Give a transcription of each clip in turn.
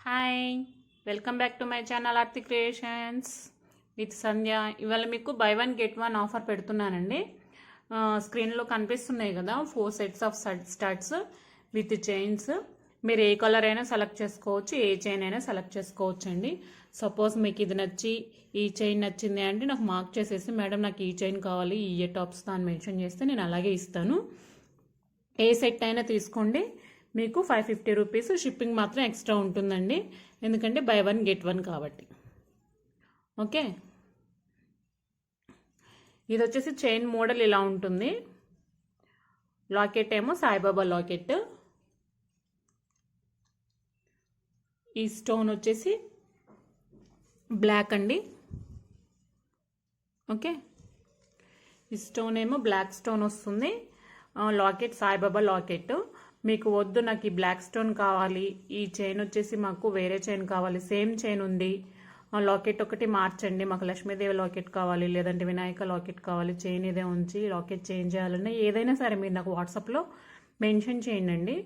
Hi, welcome back to my channel Aarthi creations with Sandhya. ఇవాళ మీకు buy one get one offer పెడుతున్నానండి. స్క్రీన్లో కనిపిస్తున్నాయి కదా, 4 sets of studs with chains. మీరు ఏ కలర్ అయినా సెలెక్ట్ చేసుకోవచ్చు, ఏ చైన్ అయినా సెలెక్ట్ చేసుకోవచ్చు అండి. సపోజ్ మీకు ఇది నచ్చి ఈ చైన్ నచ్చింది అంటే నాకు మార్క్ చేసేసి, మేడం నాకు ఈ చైన్ కావాలి, ఈ ఇయర్ టాప్స్ అని మెన్షన్ చేస్తే నేను అలాగే ఇస్తాను. ఏ సెట్ అయినా తీసుకోండి, మీకు 550 రూపీస్. షిప్పింగ్ మాత్రం ఎక్స్ట్రా ఉంటుందండి, ఎందుకంటే బై వన్ గెట్ వన్ కాబట్టి. ఓకే, ఇది వచ్చేసి చైన్ మోడల్ ఇలా ఉంటుంది. లాకెట్ ఏమో సాయిబాబా లాకెట్. ఈ స్టోన్ వచ్చేసి బ్లాక్ అండి. ఓకే, ఈ స్టోన్ ఏమో బ్లాక్ స్టోన్ వస్తుంది. Locket Saibaba locket. మీకు వద్దు నాకు ఈ బ్లాక్ స్టోన్ కావాలి, ఈ చైన్ వచ్చేసి మాకు వేరే చైన్ కావాలి, సేమ్ చైన్ ఉంది, లాకెట్ ఒకటి మార్చండి, మాకు లక్ష్మీదేవి లాకెట్ కావాలి, లేదంటే వినాయక లాకెట్ కావాలి, చైన్ ఇదే ఉంచి లాకెట్ చేంజ్ చేయాలన్నా ఏదైనా సరే మీరు నాకు వాట్సాప్లో మెన్షన్ చేయండి,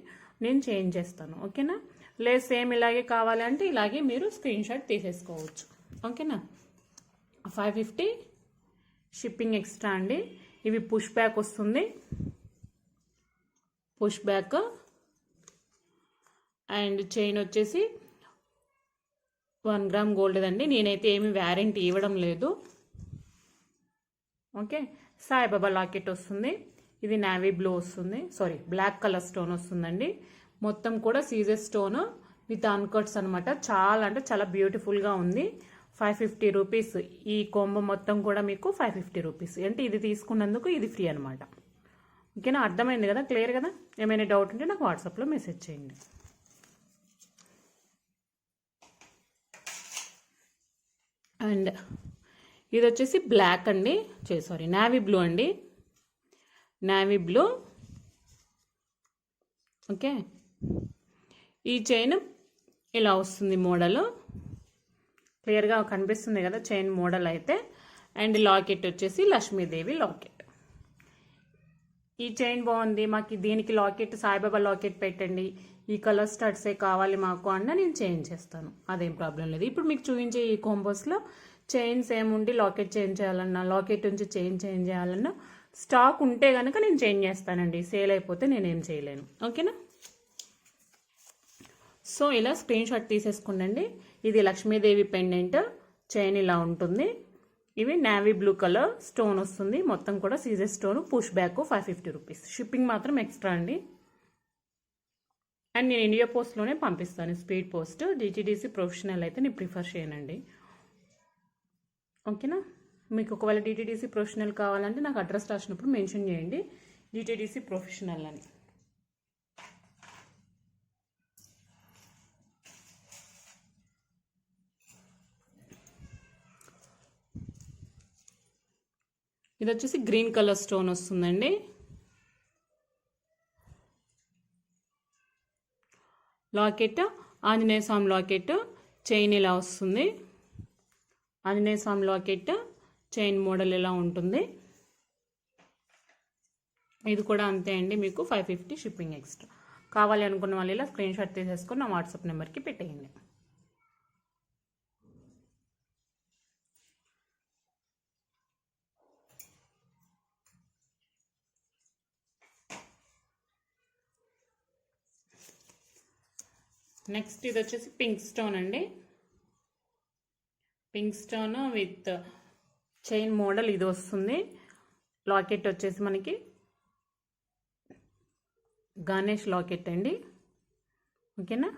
నేను చేంజ్ చేస్తాను. ఓకేనా? లేదు సేమ్ ఇలాగే కావాలి అంటే ఇలాగే మీరు స్క్రీన్ షాట్ తీసేసుకోవచ్చు. ఓకేనా? 550 షిప్పింగ్ ఎక్స్ట్రా అండి. ఇవి పుష్ బ్యాక్ వస్తుంది, పుష్ బ్యాక్. అండ్ చైన్ వచ్చేసి 1 గ్రామ్ గోల్డ్ అండి. నేనైతే ఏమి వ్యారంటీ ఇవ్వడం లేదు. ఓకే, సాయిబాబా లాకెట్ వస్తుంది. ఇది నావీ బ్లూ వస్తుంది, సారీ బ్లాక్ కలర్ స్టోన్ వస్తుందండి. మొత్తం కూడా సీజర్ స్టోన్ విత్ అన్కట్స్ అనమాట. చాలా అంటే చాలా బ్యూటిఫుల్గా ఉంది. 550 రూపీస్. ఈ కోంబో మొత్తం కూడా మీకు 550 రూపీస్. అంటే ఇది తీసుకున్నందుకు ఇది ఫ్రీ అనమాట. ఓకేనా? అర్థమైంది కదా, క్లియర్ కదా? ఏమైనా డౌట్ ఉంటే నాకు వాట్సాప్లో మెసేజ్ చేయండి. అండ్ ఇది వచ్చేసి బ్లాక్ అండి, సారీ నావీ బ్లూ అండి, నావీ బ్లూ. ఓకే, ఈ చైన్ ఇలా వస్తుంది మోడల్. క్లియర్గా కనిపిస్తుంది కదా చైన్ మోడల్ అయితే. అండ్ లాకెట్ వచ్చేసి లక్ష్మీదేవి లాకెట్. ఈ చైన్ బాగుంది, మాకు దీనికి లాకెట్ సాయిబాబా లాకెట్ పెట్టండి, ఈ కలర్ స్టడ్సే కావాలి మాకు అన్న నేను చేంజ్ చేస్తాను, అదేం ప్రాబ్లం లేదు. ఇప్పుడు మీకు చూపించే ఈ కాంబోస్లో చైన్స్ ఏముండి లాకెట్ చేంజ్ చేయాలన్నా, లాకెట్ నుంచి చైన్ చేంజ్ చేయాలన్నా స్టాక్ ఉంటే కనుక నేను చేంజ్ చేస్తానండి. సేల్ అయిపోతే నేనేం చేయలేను. ఓకేనా? సో ఇలా స్క్రీన్ షాట్ తీసేసుకుండండి. ఇది లక్ష్మీదేవి పెండెంట్ చైన్ ఇలా ఉంటుంది. ఇవి నావీ బ్లూ కలర్ స్టోన్ వస్తుంది, మొత్తం కూడా సీజర్ stone. Push back 550 rupees. Shipping మాత్రం ఎక్స్ట్రా అండి. అండ్ నేను ఇండియా పోస్ట్లోనే పంపిస్తాను, స్పీడ్ పోస్ట్. డిటిడిసి ప్రొఫెషనల్ అయితే నేను ప్రిఫర్ చేయనండి. ఓకేనా? మీకు ఒకవేళ డిటిడిసి ప్రొఫెషనల్ కావాలంటే నాకు అడ్రస్ రాసినప్పుడు మెన్షన్ చేయండి, డిటిడిసి ప్రొఫెషనల్ అని. ఇది వచ్చేసి గ్రీన్ కలర్ స్టోన్ వస్తుందండి. లాకెట్ ఆంజనేయ స్వామి లాకెట్ చైన్ ఇలా వస్తుంది. ఆంజనేయ స్వామి లాకెట్ చైన్ మోడల్ ఇలా ఉంటుంది. ఇది కూడా అంతే అండి, మీకు 550 షిప్పింగ్ ఎక్స్ట్రా. కావాలి అనుకున్న వాళ్ళు ఇలా స్క్రీన్ షాట్ తీసేసుకొని నా వాట్సాప్ నెంబర్కి పెట్టేయండి. నెక్స్ట్ ఇది వచ్చేసి పింక్ స్టోన్ అండి. Pink stone with chain model ఇది వస్తుంది. లాకెట్ వచ్చేసి మనకి గణేష్ లాకెట్ అండి. ఓకేనా?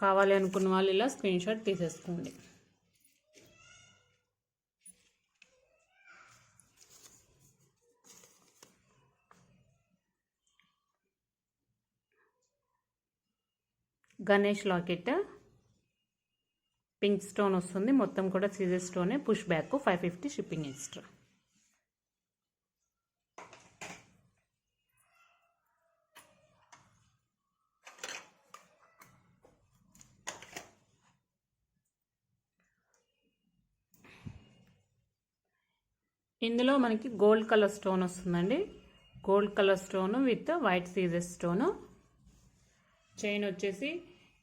కావాలి అనుకున్న వాళ్ళు ఇలా స్క్రీన్ షాట్ తీసేసుకోండి. గణేష్ లాకెట్ పింక్ స్టోన్ వస్తుంది, మొత్తం కూడా సీజర్ స్టోనే. Push back 550 shipping extra. ఇందులో మనకి గోల్డ్ కలర్ స్టోన్ వస్తుందండి. Gold colour stone with white సీజర్ స్టోన్. చైన్ వచ్చేసి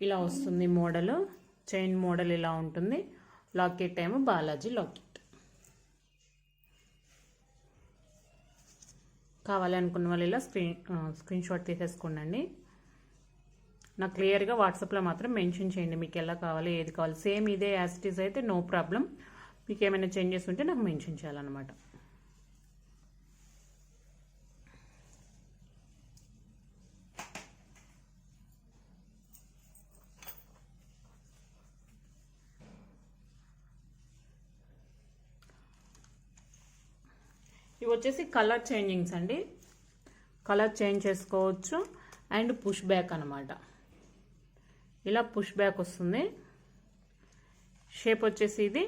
ఇలా వస్తుంది మోడల్. చైన్ మోడల్ ఇలా ఉంటుంది. లాకెట్ ఏమో బాలాజీ లాకెట్. కావాలి అనుకున్న వాళ్ళు ఇలా స్క్రీన్ షాట్ తీసేసుకోండి. నాకు క్లియర్గా వాట్సాప్లో మాత్రం మెన్షన్ చేయండి మీకు ఎలా కావాలి, ఏది కావాలి. సేమ్ ఇదే యాజ్ ఇట్ ఈజ్ అయితే నో ప్రాబ్లం. మీకు ఏమైనా చేంజెస్ ఉంటే నాకు మెన్షన్ చేయాలన్నమాట. ఇవి వచ్చేసి కలర్ చేంజింగ్స్ అండి. కలర్ చేంజ్ చేసుకోవచ్చు. అండ్ పుష్ బ్యాక్ అనమాట. ఇలా పుష్ బ్యాక్ వస్తుంది. షేప్ వచ్చేసి ఇది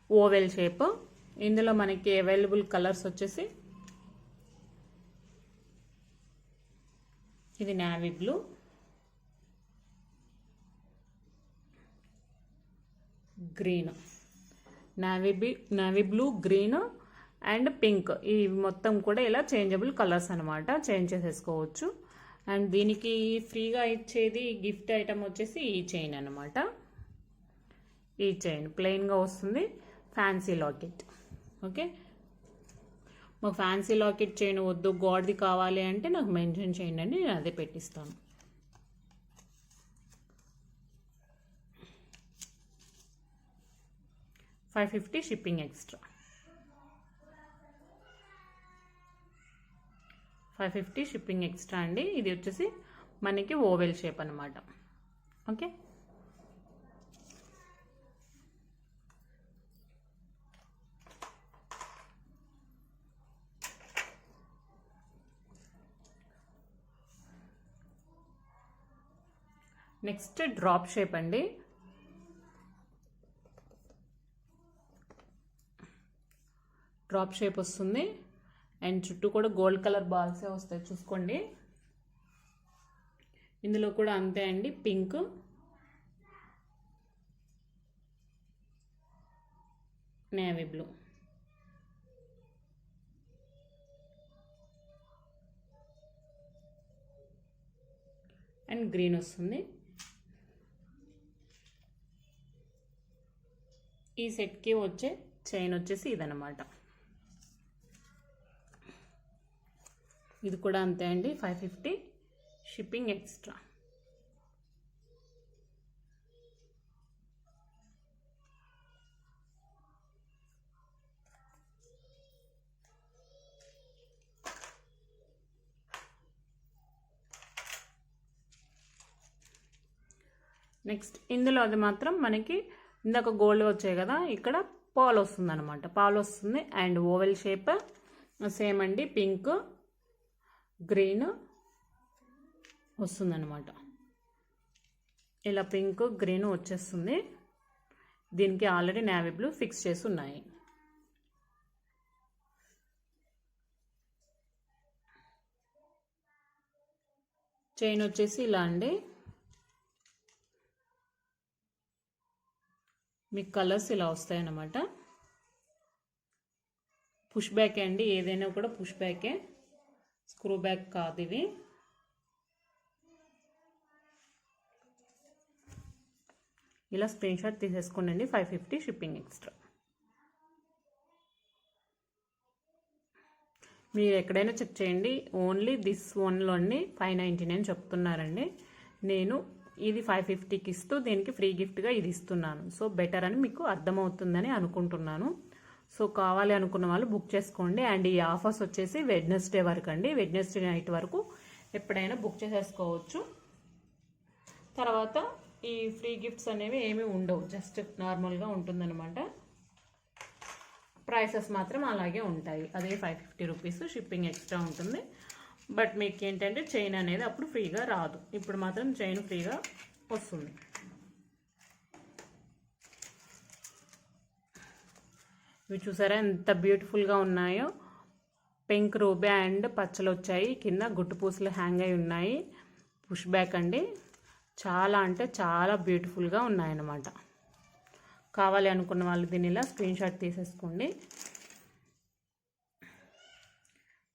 ఓవెల్ షేప్. ఇందులో మనకి అవైలబుల్ కలర్స్ వచ్చేసి ఇది navy blue, green, navy blue, green and pink. ఈ మొత్తం కూడా ఇలా చేంజబుల్ కలర్స్ అనమాట. చేంజ్ చేసేసుకోవచ్చు. అండ్ దీనికి ఫ్రీగా ఇచ్చేది గిఫ్ట్ ఐటమ్ వచ్చేసి ఈ చైన్ అనమాట. ఈ చైన్ ప్లెయిన్గా వస్తుంది. Fancy locket. ఓకే, మాకు ఫ్యాన్సీ లాకెట్ చైన్ వద్దు, గాడ్ది కావాలి అంటే నాకు మెన్షన్ చేయండి అండి, నేను అదే పెట్టిస్తాను. $550 షిప్పింగ్ ఎక్స్ట్రా. 550 షిప్పింగ్ ఎక్స్ట్రా అండి. ఇది వచ్చేసి మనకి ఓవెల్ షేప్ అనమాట. ఓకే, నెక్స్ట్ డ్రాప్ షేప్ అండి. డ్రాప్ షేప్ వస్తుంది. అండ్ చుట్టూ కూడా గోల్డ్ కలర్ బాల్సే వస్తాయి చూసుకోండి. ఇందులో కూడా అంతే అండి. Pink, navy blue, and green వస్తుంది. ఈ సెట్కి వచ్చే చైన్ వచ్చేసి ఇదన్నమాట. ఇది కూడా అంతే అండి. 550 షిప్పింగ్ ఎక్స్ట్రా. నెక్స్ట్ ఇందులో అది మాత్రం మనకి ఇందాక గోల్డ్ వచ్చాయి కదా, ఇక్కడ పాల్ వస్తుంది అనమాట. పాల్ వస్తుంది. అండ్ ఓవెల్ షేప్ సేమ్ అండి. పింక్, గ్రీన్ వస్తుందన్నమాట. ఇలా పింక్, గ్రీన్ వచ్చేస్తుంది. దీనికి ఆల్రెడీ నేవీ బ్లూ ఫిక్స్ చేసి ఉన్నాయి. చైన్ వచ్చేసి ఇలా అండి. మీకు కలర్స్ ఇలా వస్తాయన్నమాట. పుష్ బ్యాకే అండి. ఏదైనా కూడా పుష్ బ్యాకే, స్క్రూ బ్యాక్ కాదు ఇవి. ఇలా స్క్రీన్ షాట్ తీసేసుకోండి. 550 షిప్పింగ్ ఎక్స్ట్రా. మీరు ఎక్కడైనా చెక్ చేయండి. ఓన్లీ దిస్ వన్లో అండి 599 చెప్తున్నారండి. నేను ఇది 550కి ఇస్తూ దీనికి ఫ్రీ గిఫ్ట్గా ఇది ఇస్తున్నాను. సో బెటర్ అని మీకు అర్థమవుతుందని అనుకుంటున్నాను. సో కావాలి అనుకున్న వాళ్ళు బుక్ చేసుకోండి. అండ్ ఈ ఆఫర్స్ వచ్చేసి వెడ్నెస్డే వరకు అండి. వెడ్నెస్డే నైట్ వరకు ఎప్పుడైనా బుక్ చేసేసుకోవచ్చు. తర్వాత ఈ ఫ్రీ గిఫ్ట్స్ అనేవి ఏమీ ఉండవు, జస్ట్ నార్మల్గా ఉంటుందన్నమాట. ప్రైసెస్ మాత్రం అలాగే ఉంటాయి. అదే 550 రూపీస్ షిప్పింగ్ ఎక్స్ట్రా ఉంటుంది. బట్ మీకు ఏంటంటే చైన్ అనేది అప్పుడు ఫ్రీగా రాదు. ఇప్పుడు మాత్రం చైన్ ఫ్రీగా వస్తుంది. ఇవి చూసారా ఎంత బ్యూటిఫుల్గా ఉన్నాయో. పింక్ రూబీ అండ్ పచ్చలు వచ్చాయి. కింద గుట్టు పూసలు హ్యాంగ్ అయి ఉన్నాయి. పుష్ బ్యాక్ అండి. చాలా అంటే చాలా బ్యూటిఫుల్గా ఉన్నాయన్నమాట. కావాలి అనుకున్న వాళ్ళు దీని ఇలా స్క్రీన్ షాట్ తీసేసుకోండి.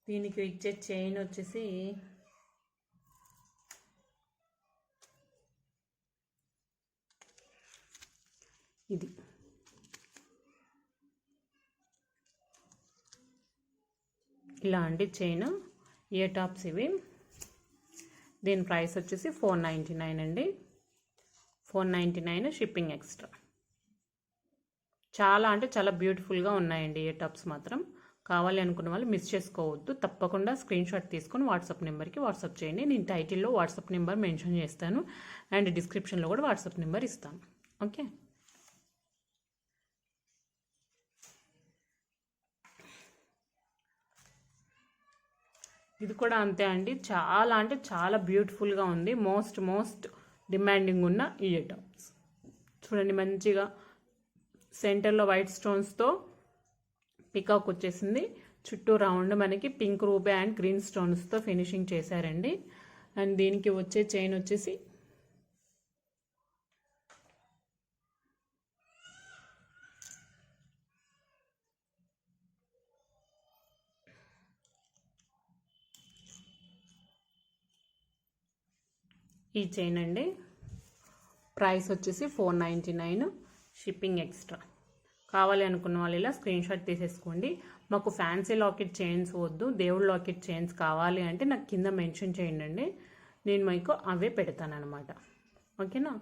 దీనికి ఇచ్చే చైన్ వచ్చేసి ఇలా అండి చైన్ ఇయర్ టాప్స్ ఇవి. దీని ప్రైస్ వచ్చేసి 499 అండి. 499 షిప్పింగ్ ఎక్స్ట్రా. చాలా అంటే చాలా బ్యూటిఫుల్గా ఉన్నాయండి ఇయర్ టాప్స్ మాత్రం. కావాలి అనుకున్న వాళ్ళు మిస్ చేసుకోవద్దు. తప్పకుండా స్క్రీన్ షాట్ తీసుకొని వాట్సాప్ నెంబర్కి వాట్సాప్ చేయండి. నేను టైటిల్లో వాట్సాప్ నెంబర్ మెన్షన్ చేస్తాను అండ్ డిస్క్రిప్షన్లో కూడా వాట్సాప్ నెంబర్ ఇస్తాను. ఓకే, ఇది కూడా అంతే అండి. చాలా అంటే చాలా బ్యూటిఫుల్గా ఉంది. మోస్ట్ డిమాండింగ్ ఉన్న ఇయర్ టాప్స్ చూడండి. మంచిగా సెంటర్లో వైట్ స్టోన్స్తో పికాక్ వచ్చేసింది. చుట్టూ రౌండ్ మనకి పింక్ రూబీ అండ్ గ్రీన్ స్టోన్స్తో ఫినిషింగ్ చేశారండి. అండ్ దీనికి వచ్చే చైన్ వచ్చేసి ఈ చైన్ అండి. ప్రైస్ వచ్చేసి 499 షిప్పింగ్ ఎక్స్ట్రా. కావాలి అనుకున్న వాళ్ళు ఇలా స్క్రీన్ షాట్ తీసేసుకోండి. మాకు ఫ్యాన్సీ లాకెట్ చైన్స్ వద్దు, దేవుడు లాకెట్ చైన్స్ కావాలి అంటే నాకు కింద మెన్షన్ చేయండి. నేను మీకు అవే పెడతాను అనమాట. ఓకేనా.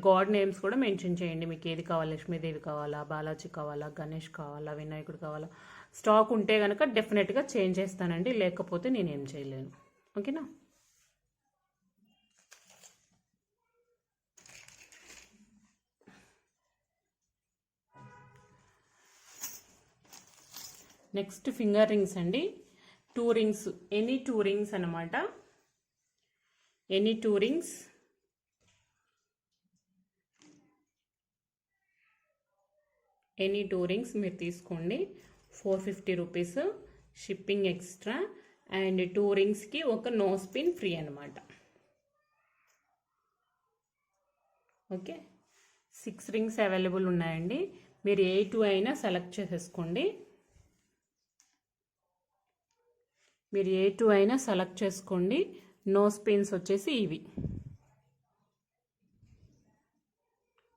గాడ్ నేమ్స్ కూడా మెన్షన్ చేయండి. మీకు ఏది కావాలి, లక్ష్మీదేవి కావాలా, బాలాజీ కావాలా, గణేష్ కావాలా, వినాయకుడు కావాలా. స్టాక్ ఉంటే కనుక డెఫినెట్గా చేంజ్ చేస్తానండి, లేకపోతే నేనేం చేయలేను. ఓకేనా. నెక్స్ట్ ఫింగర్ రింగ్స్ అండి. 2 రింగ్స్, ఎనీ 2 రింగ్స్ అనమాట. ఎనీ 2 రింగ్స్, ఎనీ 2 రింగ్స్ మీరు తీసుకోండి. 450 రూపీస్ షిప్పింగ్ ఎక్స్ట్రా. అండ్ 2 రింగ్స్కి ఒక నోస్ పిన్ ఫ్రీ అనమాట. ఓకే, 6 రింగ్స్ అవైలబుల్ ఉన్నాయండి. మీరు ఏ 2 అయినా సెలెక్ట్ చేసేసుకోండి. మీరు ఏ 2 అయినా సెలెక్ట్ చేసుకోండి. నోస్ పిన్స్ వచ్చేసి ఇవి.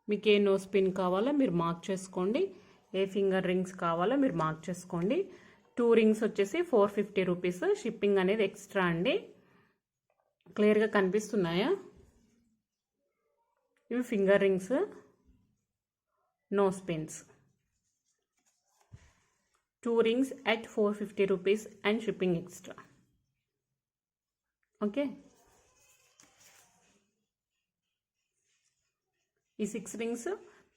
మీకు ఏ నోస్ పిన్ కావాలో మీరు మార్క్ చేసుకోండి. ఏ ఫింగర్ రింగ్స్ కావాలో మీరు మార్క్ చేసుకోండి. 2 రింగ్స్ వచ్చేసి 450 రూపీస్. షిప్పింగ్ అనేది ఎక్స్ట్రా అండి. క్లియర్గా కనిపిస్తున్నాయా? ఇవి finger rings, nose pins. 2 rings at 450 rupees and shipping extra. Okay, ఈ 6 రింగ్స్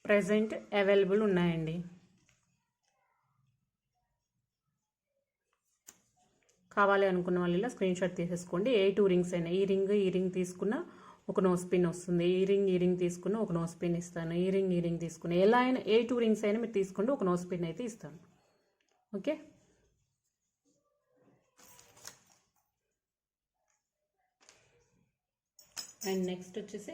ప్రెజెంట్ అవైలబుల్ ఉన్నాయండి. కావాలి అనుకున్న వాళ్ళు ఇలా స్క్రీన్ షాట్ తీసేసుకోండి. ఏ 2 రింగ్స్ అయినా, ఈ రింగ్ తీసుకున్న ఒక నోస్ పిన్ వస్తుంది. ఈ రింగ్ తీసుకున్న ఒక నోస్ పిన్ ఇస్తాను. ఈ రింగ్ తీసుకున్న ఎలా అయినా ఏ 2 రింగ్స్ అయినా మీరు తీసుకోండి, ఒక నోస్ పిన్ అయితే ఇస్తాను. ఓకే, అండ్ నెక్స్ట్ వచ్చేసి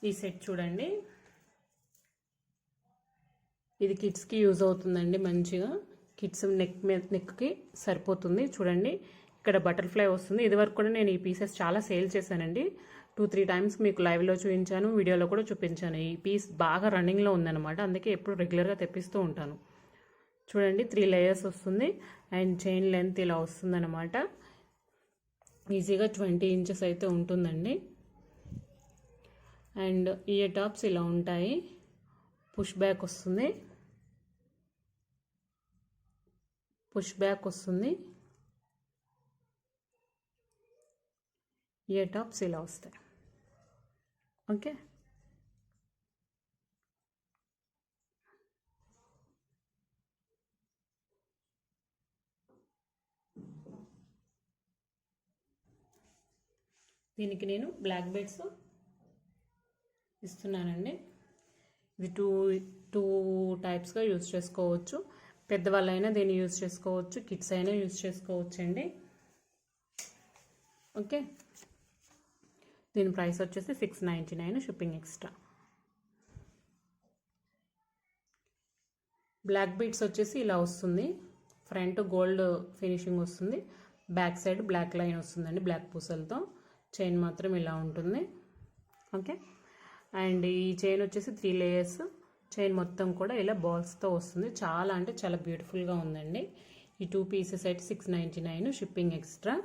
ఈ సెట్ చూడండి. ఇది కిడ్స్కి యూజ్ అవుతుందండి. మంచిగా కిడ్స్ నెక్కి సరిపోతుంది. చూడండి, ఇక్కడ బటర్ఫ్లై వస్తుంది. ఇదివరకు కూడా నేను ఈ పీసెస్ చాలా సేల్ చేశానండి. 2-3 టైమ్స్ మీకు లైవ్లో చూపించాను, వీడియోలో కూడా చూపించాను. ఈ పీస్ బాగా రన్నింగ్లో ఉందన్నమాట, అందుకే ఎప్పుడు రెగ్యులర్గా తెప్పిస్తూ ఉంటాను. చూడండి, 3 లేయర్స్ వస్తుంది అండ్ చైన్ లెంత్ ఇలా వస్తుందన్నమాట. ఈజీగా 20 ఇంచెస్ అయితే ఉంటుందండి. అండ్ ఇయర్ టాప్స్ ఇలా ఉంటాయి. పుష్ బ్యాక్ వస్తుంది, ఇయర్ టాప్స్ ఇలా వస్తాయి. ఓకే, దీనికి నేను బ్లాక్ బెడ్స్ ఇస్తున్నానండి. ఇది టూ టైప్స్గా యూజ్ చేసుకోవచ్చు. పెద్దవాళ్ళైనా దీన్ని యూజ్ చేసుకోవచ్చు, కిడ్స్ అయినా యూజ్ చేసుకోవచ్చు అండి. ఓకే, దీని ప్రైస్ వచ్చేసి 699 షిప్పింగ్ ఎక్స్ట్రా. బ్లాక్ బీడ్స్ వచ్చేసి ఇలా వస్తుంది. ఫ్రంట్ గోల్డ్ ఫినిషింగ్ వస్తుంది, బ్యాక్ సైడ్ బ్లాక్ లైన్ వస్తుందండి బ్లాక్ పూసలతో. చైన్ మాత్రం ఇలా ఉంటుంది. ఓకే, అండ్ ఈ చైన్ వచ్చేసి 3 లేయర్స్ చైన్ మొత్తం కూడా ఇలా బాల్స్తో వస్తుంది. చాలా అంటే చాలా బ్యూటిఫుల్గా ఉందండి. ఈ 2 పీసెస్ అయితే 699, షిప్పింగ్ ఎక్స్ట్రా.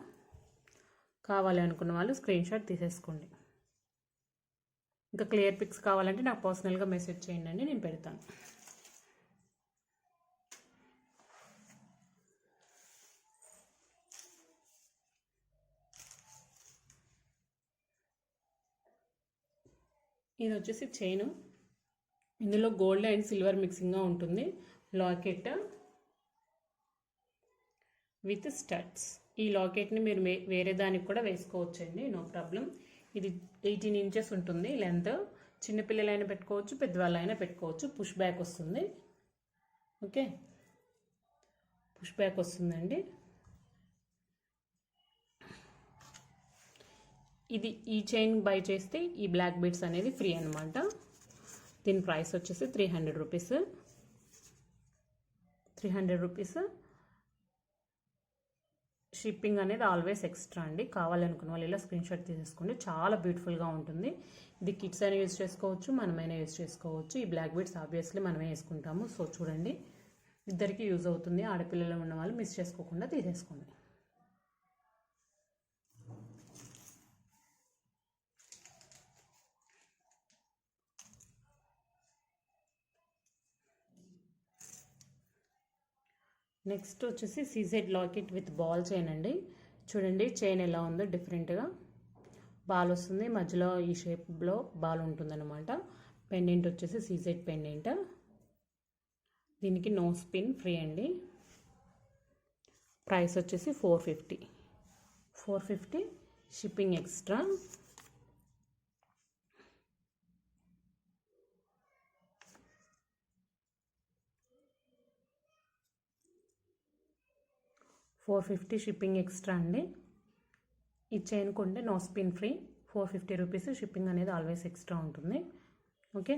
కావాలి అనుకున్న వాళ్ళు స్క్రీన్ షాట్ తీసేసుకోండి. ఇంకా క్లియర్ పిక్స్ కావాలంటే నాకు పర్సనల్గా మెసేజ్ చేయండి, నేను పెడతాను. ఇది వచ్చేసి చైను. ఇందులో గోల్డ్ అండ్ సిల్వర్ మిక్సింగ్గా ఉంటుంది. Locket with studs. ఈ లాకెట్ని మీరు వేరే దానికి కూడా వేసుకోవచ్చండి, నో ప్రాబ్లం. ఇది 18 ఇంచెస్ ఉంటుంది లెంత్. చిన్నపిల్లలైనా పెట్టుకోవచ్చు, పెద్దవాళ్ళైనా పెట్టుకోవచ్చు. పుష్ బ్యాక్ వస్తుంది. ఓకే, పుష్ బ్యాక్ వస్తుందండి. ఈ చైన్ బై చేస్తే ఈ బ్లాక్ బీడ్స్ అనేది ఫ్రీ అనమాట. దీని ప్రైస్ వచ్చేసి 300 రూపీస్. 300 రూపీస్. షిప్పింగ్ అనేది ఆల్వేస్ ఎక్స్ట్రా అండి. కావాలనుకున్న వాళ్ళు ఇలా స్క్రీన్ షాట్ తీసేసుకోండి. చాలా బ్యూటిఫుల్గా ఉంటుంది. ఇది కిడ్స్ అయినా యూజ్ చేసుకోవచ్చు, మనమైనా యూజ్ చేసుకోవచ్చు. ఈ బ్లాక్ బీడ్స్ ఆబ్వియస్లీ మనమే వేసుకుంటాము. సో చూడండి, ఇద్దరికి యూజ్ అవుతుంది. ఆడపిల్లలు ఉన్న వాళ్ళు మిస్ చేసుకోకుండా తీసేసుకోండి. నెక్స్ట్ వచ్చేసి CZ locket with ball chain అండి. చూడండి చైన్ ఎలా ఉందో, డిఫరెంట్గా బాల్ వస్తుంది. మధ్యలో ఈ షేప్లో బాల్ ఉంటుందన్నమాట. పెండెంట్ వచ్చేసి సీజెడ్ పెండెంట్. దీనికి నో స్పిన్, ఫ్రీ అండి. ప్రైస్ వచ్చేసి 450. 450 షిప్పింగ్ ఎక్స్ట్రా. $450 షిప్పింగ్ ఎక్స్ట్రా అండి. ఈ చైన్ కొంటే no spin free. 450 rupees. Shipping అనేది ఆల్వేస్ ఎక్స్ట్రా ఉంటుంది. ఓకే,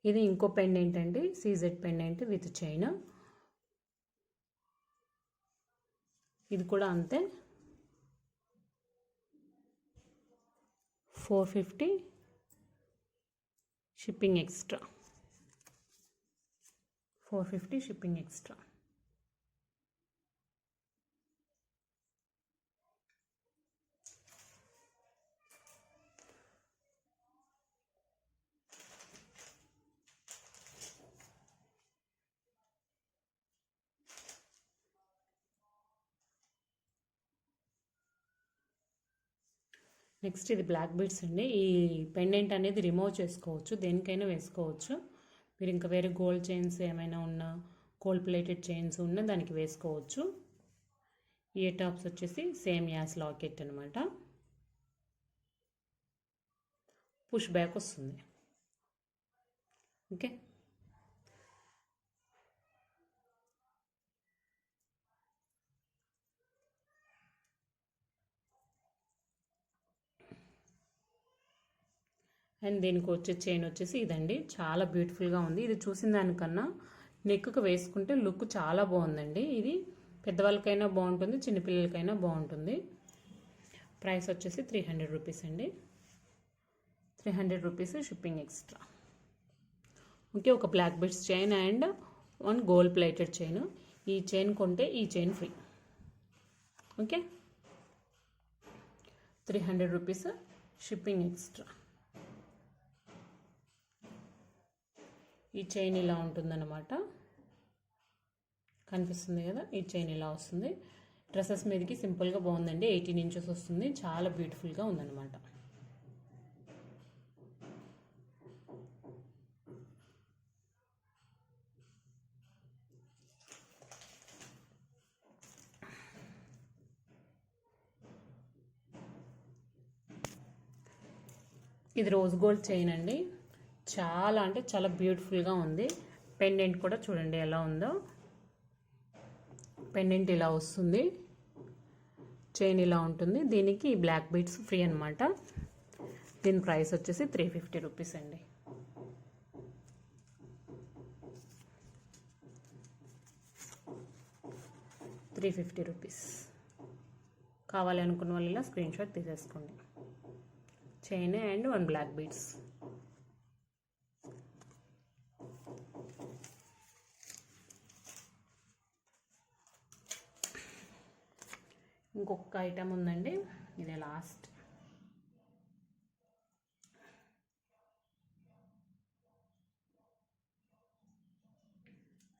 ఇది ఇంకో పెండెంట్ అండి, సీజెడ్ పెండెంట్ విత్ చైన్. ఇది కూడా అంతే, 450 shipping extra. 450 shipping extra. Next ఇది బ్లాక్ బీడ్స్ అండి. ఈ పెండెంట్ అనేది రిమూవ్ చేసుకోవచ్చు, దేనికైనా వేసుకోవచ్చు. మీరు ఇంకా వేరే గోల్డ్ చైన్స్ ఏమైనా ఉన్నా, గోల్డ్ ప్లేటెడ్ చైన్స్ ఉన్నా దానికి వేసుకోవచ్చు. ఇయర్ టాప్స్ వచ్చేసి సేమ్ యాస్ లాకెట్ అనమాట. పుష్ బ్యాక్ వస్తుంది. ఓకే, అండ్ దీనికి వచ్చే చైన్ వచ్చేసి ఇదండి. చాలా బ్యూటిఫుల్గా ఉంది. ఇది చూసిన దానికన్నా నెక్కు వేసుకుంటే లుక్ చాలా బాగుందండి. ఇది పెద్దవాళ్ళకైనా బాగుంటుంది, చిన్నపిల్లలకైనా బాగుంటుంది. ప్రైస్ వచ్చేసి 300 రూపీస్ అండి. 300 రూపీస్ షిప్పింగ్ ఎక్స్ట్రా. ఓకే, ఒక black beads chain and 1 gold plated chain. ఈ చైన్ కొంటే ఈ chain free. Okay, 300 rupees shipping extra. ఈ చైన్ ఇలా ఉంటుందన్నమాట, కనిపిస్తుంది కదా. ఈ చైన్ ఇలా వస్తుంది. డ్రెస్సెస్ మీదకి సింపుల్గా బాగుందండి. 18 ఇంచెస్ వస్తుంది. చాలా బ్యూటిఫుల్గా ఉందన్నమాట. ఇది రోజ్ గోల్డ్ చైన్ అండి. చాలా అంటే చాలా బ్యూటిఫుల్గా ఉంది. పెండెంట్ కూడా చూడండి ఎలా ఉందో. పెండెంట్ ఇలా వస్తుంది, చైన్ ఇలా ఉంటుంది. దీనికి ఈ బ్లాక్ బీడ్స్ ఫ్రీ అనమాట. దీని ప్రైస్ వచ్చేసి 350 రూపీస్ అండి. 350 రూపీస్. కావాలి అనుకున్న వాళ్ళు ఇలా స్క్రీన్ షాట్ తీసేసుకోండి. Chain and 1 black beads. ఇంకొక ఐటమ్ ఉందండి, ఇదే లాస్ట్.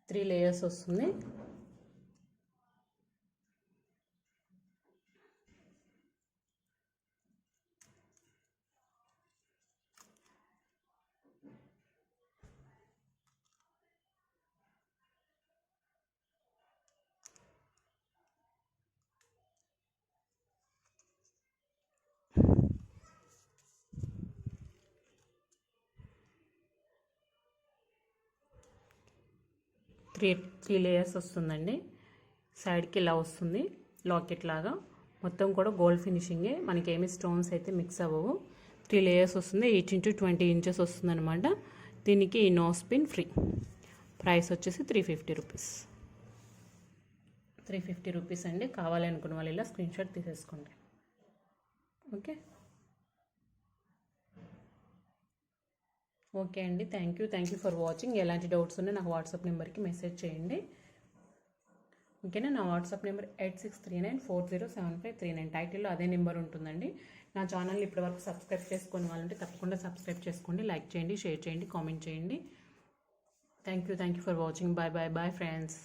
త్రీ లేయర్స్ వస్తుంది. త్రీ లేయర్స్ వస్తుందండి. సైడ్కి ఇలా వస్తుంది లాకెట్ లాగా. మొత్తం కూడా గోల్డ్ ఫినిషింగే, మనకి ఏమి స్టోన్స్ అయితే మిక్స్ అవ్వవు. 3 లేయర్స్ వస్తుంది. 8 into 20 ఇంచెస్ వస్తుంది అనమాట. దీనికి నో స్పిన్ ఫ్రీ. ప్రైస్ వచ్చేసి 350 రూపీస్. 350 రూపీస్ అండి. కావాలి అనుకున్న వాళ్ళు ఇలా స్క్రీన్ షాట్ తీసేసుకోండి. ఓకే ఓకే అండి. Thank you for watching. ఎలాంటి డౌట్స్ ఉన్నా నాకు వాట్సాప్ నెంబర్కి మెసేజ్ చేయండి. ఓకేనా. నా వాట్సాప్ నెంబర్ 8639407539. టైటిల్లో అదే నెంబర్ ఉంటుందండి. నా ఛానల్ని ఇప్పటివరకు సబ్స్క్రైబ్ చేసుకునే వాళ్ళంటే తప్పకుండా సబ్స్క్రైబ్ చేసుకోండి. లైక్ చేయండి, షేర్ చేయండి, కామెంట్ చేయండి. Thank you for watching. Bye friends.